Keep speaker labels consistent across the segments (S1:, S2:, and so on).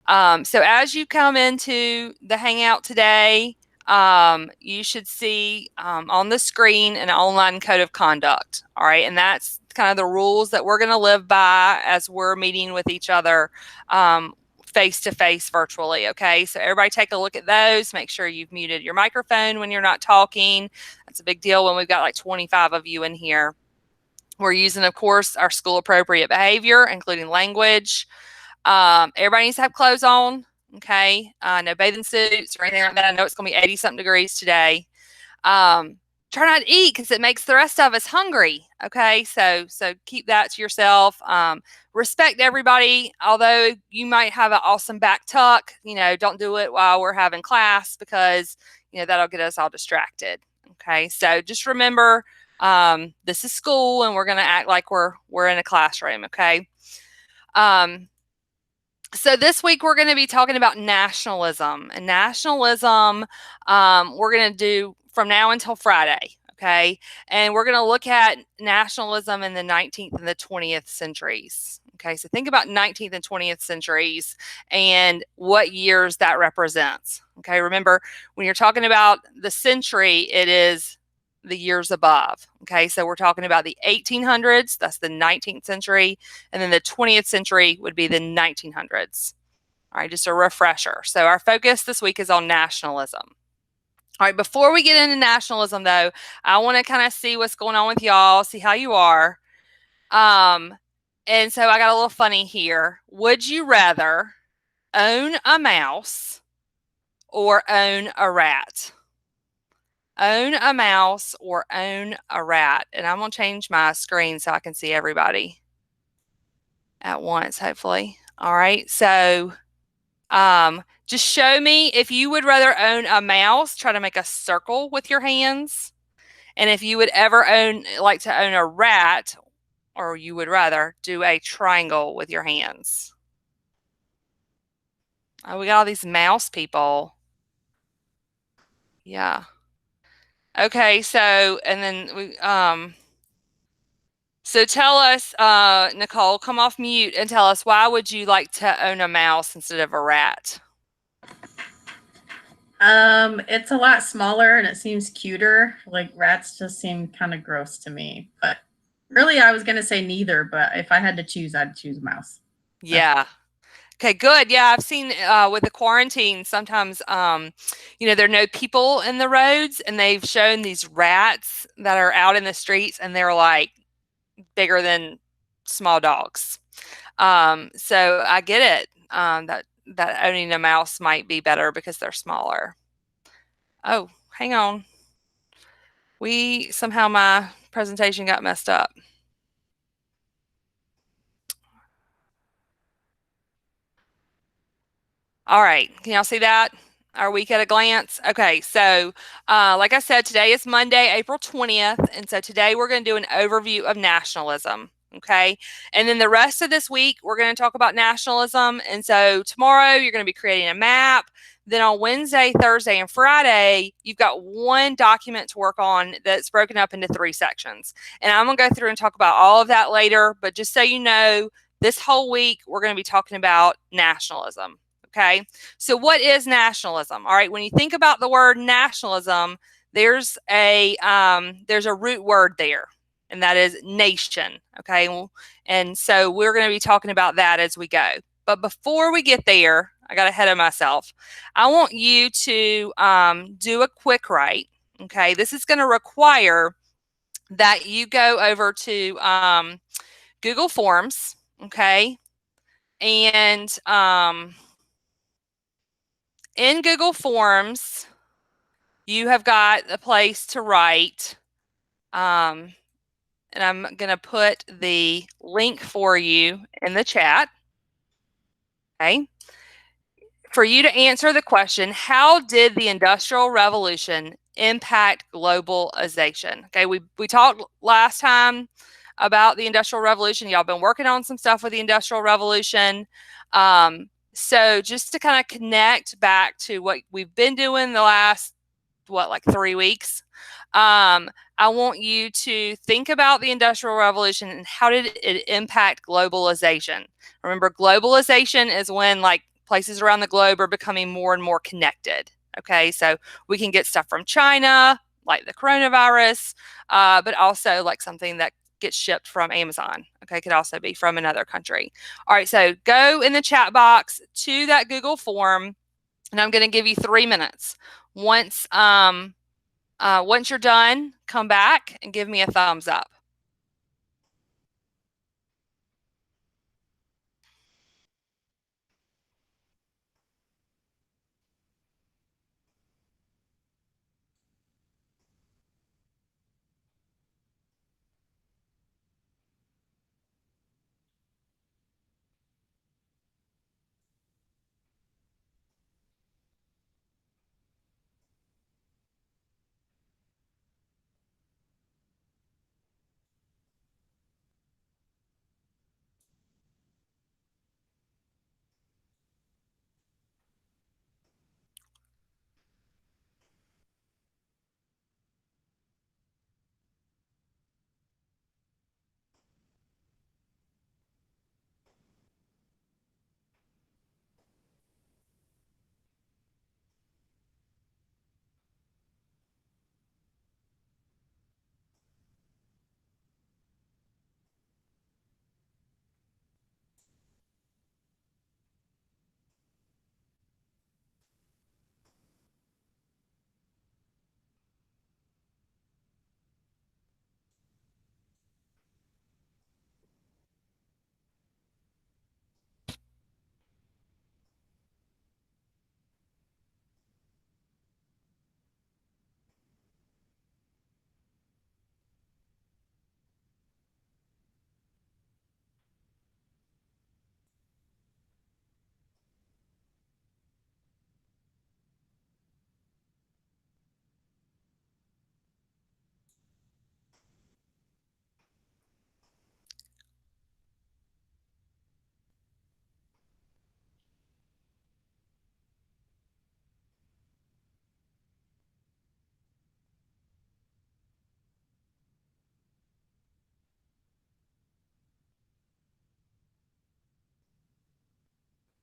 S1: So as you come into the Hangout today, you should see on the screen an online code of conduct. All right, and that's kind of the rules that we're going to live by as we're meeting with each other face to face virtually. Okay, so everybody take a look at those. Make sure you've muted your microphone when you're not talking. That's a big deal when we've got like 25 of you in here. We're using, of course, our school appropriate behavior, including language. Everybody needs to have clothes on. Okay, no bathing suits or anything like that. I know it's going to be 80-something degrees today. Try not to eat because it makes the rest of us hungry. Okay, so keep that to yourself. Respect everybody. Although you might have an awesome back tuck, don't do it while we're having class because that'll get us all distracted. Okay, so just remember, this is school and we're going to act like we're in a classroom. Okay. So this week we're going to be talking about nationalism, and nationalism we're going to do from now until Friday. Okay, and we're going to look at nationalism in the 19th and the 20th centuries. Okay, so think about 19th and 20th centuries and what years that represents. Okay, remember when you're talking about the century, it is the years above. Okay, so we're talking about the 1800s, that's the 19th century, and then the 20th century would be the 1900s. All right, just a refresher. So our focus this week is on nationalism. All right, before we get into nationalism though, I want to kind of see what's going on with y'all, see how you are. And so I got a little funny here. Would you rather own a mouse or own a rat? Own a mouse or own a rat. And I'm going to change my screen so I can see everybody at once, hopefully. All right. So just show me if you would rather own a mouse, try to make a circle with your hands. And if you would ever like to own a rat, or you would rather do a triangle with your hands. Oh, we got all these mouse people. Yeah. Okay, so, and then we, so tell us, Nicole, come off mute and tell us, why would you like to own a mouse instead of a rat?
S2: It's a lot smaller and it seems cuter. Like rats just seem kind of gross to me. But really, I was going to say neither, but if I had to choose, I'd choose a mouse.
S1: Yeah. Okay, good. Yeah, I've seen with the quarantine, sometimes, there are no people in the roads and they've shown these rats that are out in the streets and they're like bigger than small dogs. So I get it, that owning a mouse might be better because they're smaller. Oh, hang on. Somehow my presentation got messed up. All right, can y'all see that? Our week at a glance? Okay, so like I said, today is Monday, April 20th, and so today we're going to do an overview of nationalism, okay? And then the rest of this week, we're going to talk about nationalism, and so tomorrow you're going to be creating a map. Then on Wednesday, Thursday, and Friday, you've got one document to work on that's broken up into 3 sections. And I'm going to go through and talk about all of that later, but just so you know, this whole week, we're going to be talking about nationalism. Okay, so what is nationalism? All right, when you think about the word nationalism, there's a root word there, and that is nation. Okay, and so we're going to be talking about that as we go. But before we get there, I got ahead of myself. I want you to do a quick write. Okay, this is going to require that you go over to Google Forms. Okay, and in Google Forms, you have got a place to write, and I'm going to put the link for you in the chat, okay? For you to answer the question, how did the Industrial Revolution impact globalization? Okay, we talked last time about the Industrial Revolution. Y'all been working on some stuff with the Industrial Revolution. So just to kind of connect back to what we've been doing the last, like 3 weeks, I want you to think about the Industrial Revolution and how did it impact globalization. Remember, globalization is when like places around the globe are becoming more and more connected. Okay, so we can get stuff from China, like the coronavirus, but also like something that gets shipped from Amazon. Okay, could also be from another country. All right, so go in the chat box to that Google form, and I'm going to give you 3 minutes. Once you're done, come back and give me a thumbs up.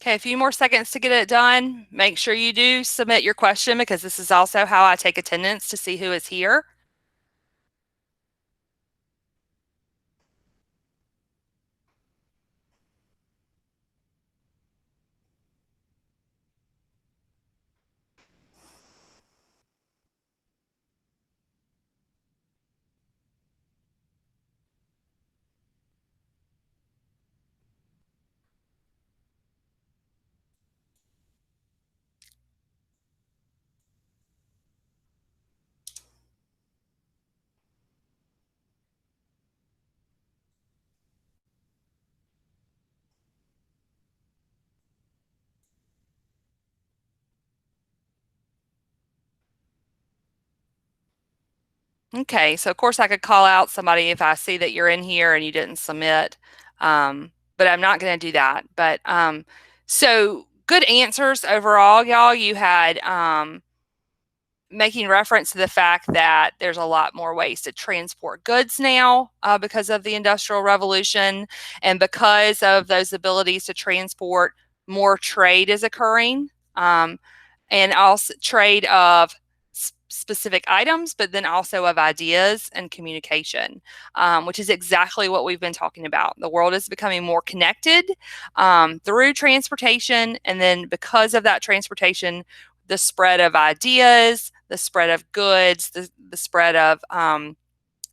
S1: Okay, a few more seconds to get it done. Make sure you do submit your question because this is also how I take attendance to see who is here. Okay, so of course I could call out somebody if I see that you're in here and you didn't submit, but I'm not going to do that. But so good answers overall, y'all. You had making reference to the fact that there's a lot more ways to transport goods now because of the Industrial Revolution, and because of those abilities to transport, more trade is occurring, and also trade of specific items, but then also of ideas and communication, which is exactly what we've been talking about. The world is becoming more connected through transportation, and then because of that transportation, the spread of ideas, the spread of goods, the spread of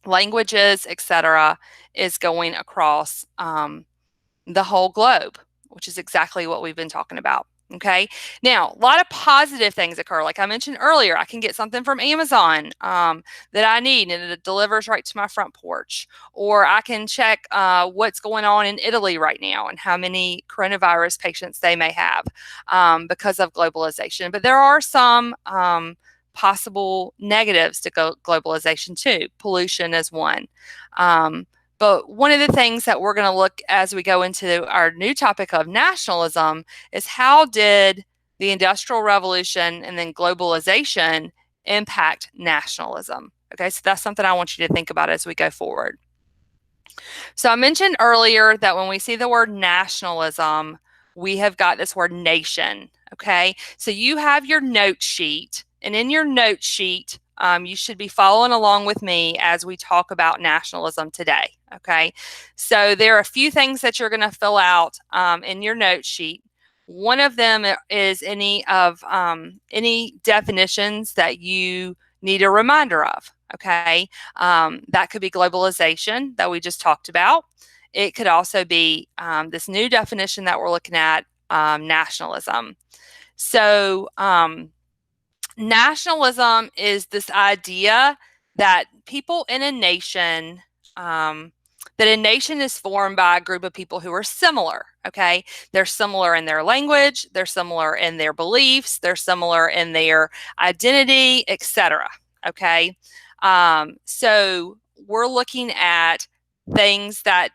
S1: languages, etc., is going across the whole globe, which is exactly what we've been talking about. Okay. Now, a lot of positive things occur. Like I mentioned earlier, I can get something from Amazon that I need and it delivers right to my front porch. Or I can check what's going on in Italy right now and how many coronavirus patients they may have because of globalization. But there are some possible negatives to globalization too. Pollution is one. But one of the things that we're going to look as we go into our new topic of nationalism is how did the Industrial Revolution and then globalization impact nationalism? Okay, so that's something I want you to think about as we go forward. So I mentioned earlier that when we see the word nationalism, we have got this word nation. Okay, so you have your note sheet, and in your note sheet, you should be following along with me as we talk about nationalism today. Okay, so there are a few things that you're going to fill out in your note sheet. One of them is any definitions that you need a reminder of. Okay, that could be globalization that we just talked about. It could also be this new definition that we're looking at, nationalism. So, nationalism is this idea that people in a nation, that a nation is formed by a group of people who are similar. Okay, they're similar in their language, they're similar in their beliefs, they're similar in their identity, etc. Okay, so we're looking at things that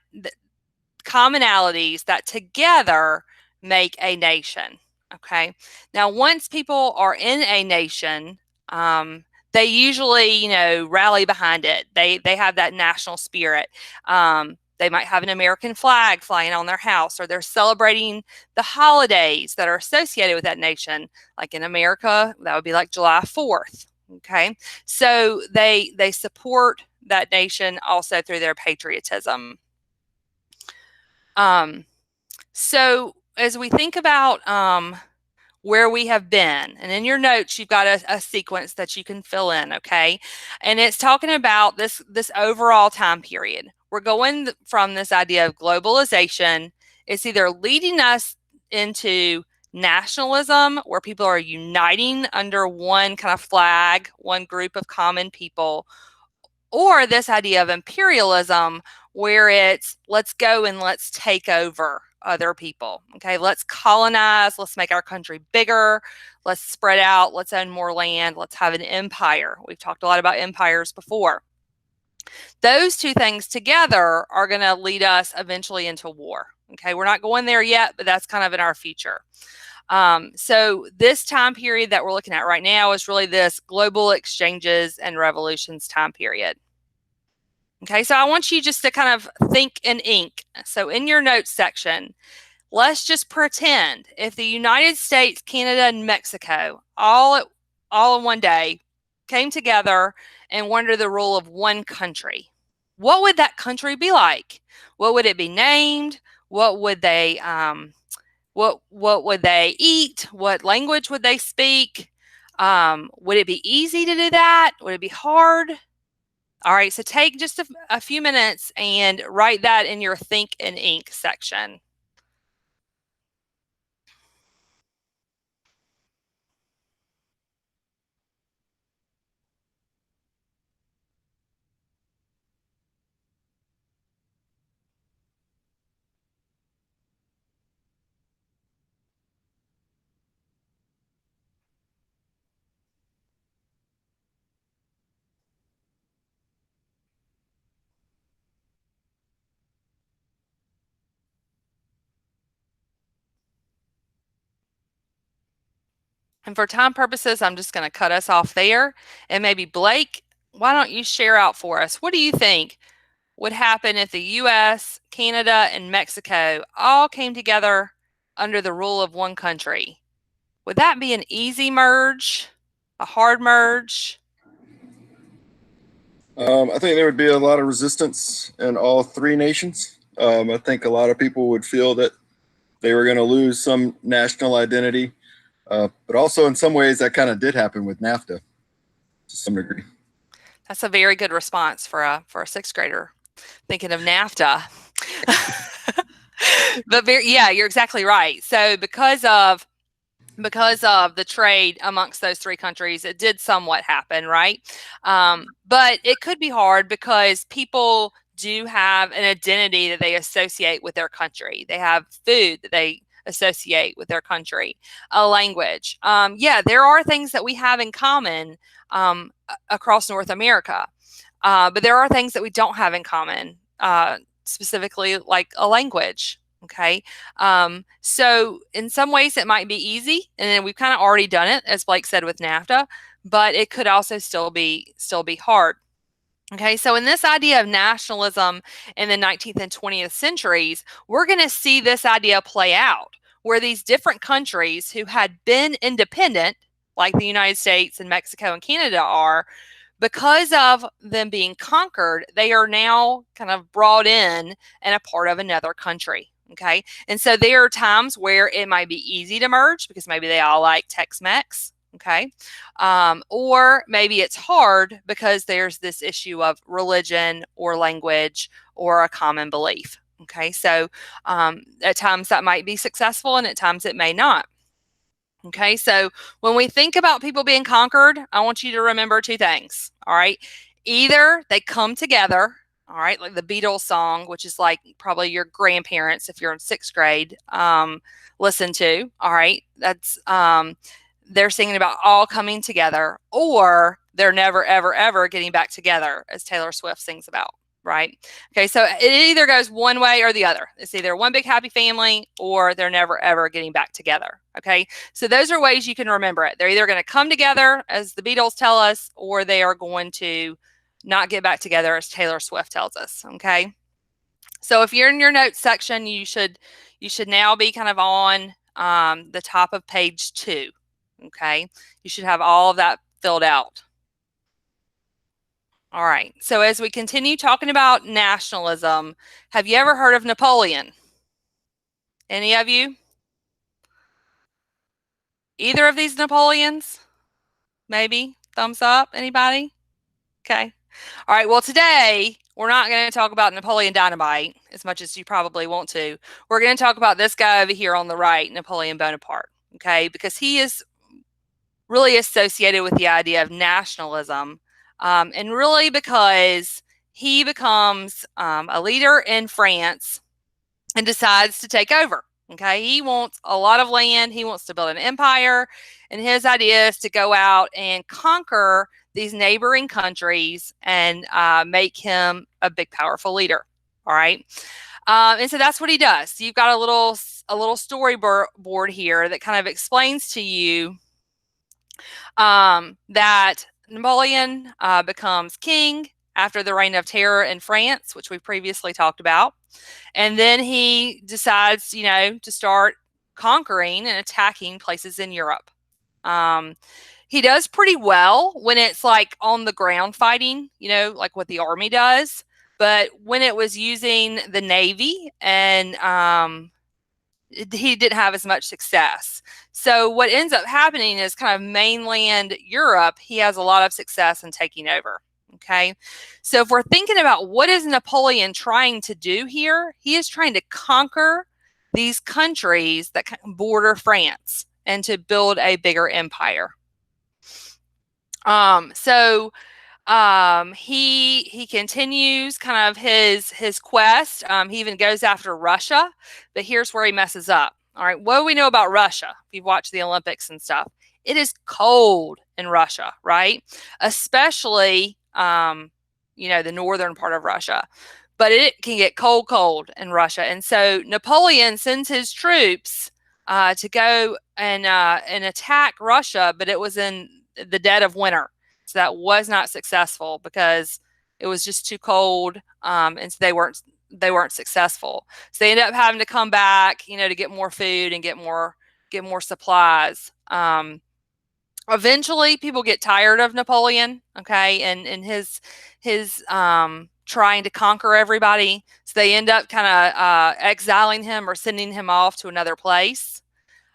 S1: commonalities that together make a nation. Okay. Now, once people are in a nation, they usually, rally behind it. They have that national spirit. They might have an American flag flying on their house, or they're celebrating the holidays that are associated with that nation. Like in America, that would be like July 4th. Okay. So they support that nation also through their patriotism. So as we think about where we have been, and in your notes you've got a sequence that you can fill in, okay? And it's talking about this overall time period. We're going from this idea of globalization. It's either leading us into nationalism, where people are uniting under one kind of flag, one group of common people, or this idea of imperialism, where it's let's go and let's take over other people. Okay, let's colonize, let's make our country bigger, let's spread out, let's own more land, let's have an empire. We've talked a lot about empires before. Those two things together are going to lead us eventually into war. Okay, we're not going there yet, but that's kind of in our future. So this time period that we're looking at right now is really this global exchanges and revolutions time period. Okay, so I want you just to kind of think in ink. So in your notes section, let's just pretend if the United States, Canada, and Mexico all in one day came together and were under the rule of one country. What would that country be like? What would it be named? What would they what would they eat? What language would they speak? Would it be easy to do that? Would it be hard? All right, so take just a few minutes and write that in your think in ink section. And for time purposes, I'm just going to cut us off there. And maybe Blake, why don't you share out for us? What do you think would happen if the US, Canada, and Mexico all came together under the rule of one country? Would that be an easy merge? A hard merge?
S3: I think there would be a lot of resistance in all three nations. I think a lot of people would feel that they were going to lose some national identity, but also in some ways that kind of did happen with NAFTA to some degree.
S1: That's a very good response for a sixth grader thinking of NAFTA. But yeah, you're exactly right. So because of the trade amongst those three countries, it did somewhat happen, right? But it could be hard because people do have an identity that they associate with their country. They have food that they associate with their country, a language. Yeah, there are things that we have in common across North America, but there are things that we don't have in common, specifically like a language. Okay. So in some ways it might be easy, and then we've kind of already done it, as Blake said, with NAFTA, but it could also still be hard. Okay, so in this idea of nationalism in the 19th and 20th centuries, we're going to see this idea play out where these different countries who had been independent, like the United States and Mexico and Canada are, because of them being conquered, they are now kind of brought in and a part of another country. Okay. And so there are times where it might be easy to merge because maybe they all like Tex-Mex. Okay. Or maybe it's hard because there's this issue of religion or language or a common belief. Okay. So at times that might be successful and at times it may not. Okay, so when we think about people being conquered, I want you to remember two things. All right, either they come together, all right, like the Beatles song, which is like probably your grandparents, if you're in sixth grade, listen to. All right, that's they're singing about all coming together, or they're never, ever, ever getting back together, as Taylor Swift sings about. Right. Okay. So it either goes one way or the other. It's either one big happy family or they're never, ever getting back together. Okay. So those are ways you can remember it. They're either going to come together, as the Beatles tell us, or they are going to not get back together, as Taylor Swift tells us. Okay. So if you're in your notes section, you should now be kind of on the top of page 2. Okay. You should have all of that filled out. All right. So as we continue talking about nationalism, have you ever heard of Napoleon? Any of you? Either of these Napoleons? Maybe? Thumbs up? Anybody? Okay. All right. Well, today we're not going to talk about Napoleon Dynamite as much as you probably want to. We're going to talk about this guy over here on the right, Napoleon Bonaparte. Okay. Because he is really associated with the idea of nationalism. And really because he becomes a leader in France and decides to take over. Okay, he wants a lot of land. He wants to build an empire. And his idea is to go out and conquer these neighboring countries and make him a big, powerful leader. All right. And so that's what he does. So you've got a little storyboard here that kind of explains to you that Napoleon becomes king after the Reign of Terror in France, which we previously talked about. And then he decides, to start conquering and attacking places in Europe. He does pretty well when it's like on the ground fighting, like what the army does. But when it was using the Navy and he didn't have as much success. So what ends up happening is kind of mainland Europe, he has a lot of success in taking over. Okay. So if we're thinking about what is Napoleon trying to do here, he is trying to conquer these countries that border France and to build a bigger empire. He continues kind of his quest. He even goes after Russia, but here's where he messes up. All right, what do we know about Russia? If you've watched the Olympics and stuff, it is cold in Russia, right? Especially, the northern part of Russia, but it can get cold in Russia. And so Napoleon sends his troops to go and attack Russia, but it was in the dead of winter. So that was not successful because it was just too cold, and so they weren't successful. So they ended up having to come back, to get more food and get more supplies. Eventually, people get tired of Napoleon, okay, and his trying to conquer everybody. So they end up kind of exiling him or sending him off to another place.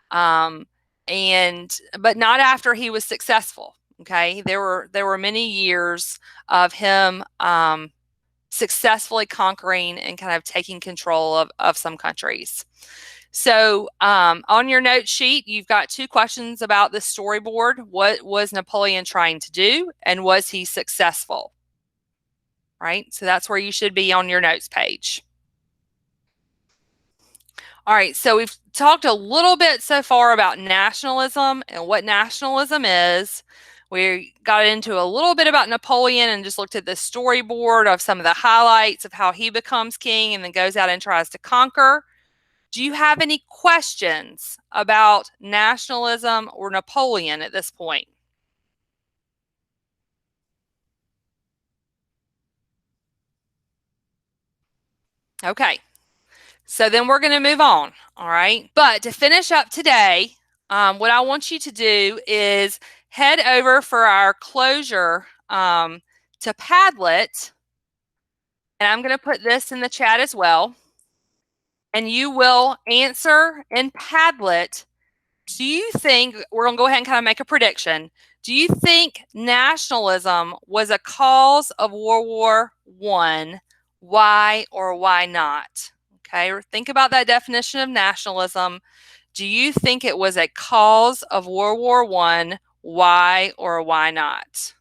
S1: But not after he was successful. Okay, there were many years of him successfully conquering and kind of taking control of some countries. So on your note sheet, you've got 2 questions about the storyboard. What was Napoleon trying to do, and was he successful? Right, so that's where you should be on your notes page. All right, so we've talked a little bit so far about nationalism and what nationalism is. We got into a little bit about Napoleon and just looked at the storyboard of some of the highlights of how he becomes king and then goes out and tries to conquer. Do you have any questions about nationalism or Napoleon at this point? Okay. So then we're going to move on. All right. But to finish up today, what I want you to do is head over for our closure to Padlet. And I'm going to put this in the chat as well. And you will answer in Padlet. Do you think, we're going to go ahead and kind of make a prediction. Do you think nationalism was a cause of World War I? Why or why not? Okay, think about that definition of nationalism. Do you think it was a cause of World War I? Why or why not?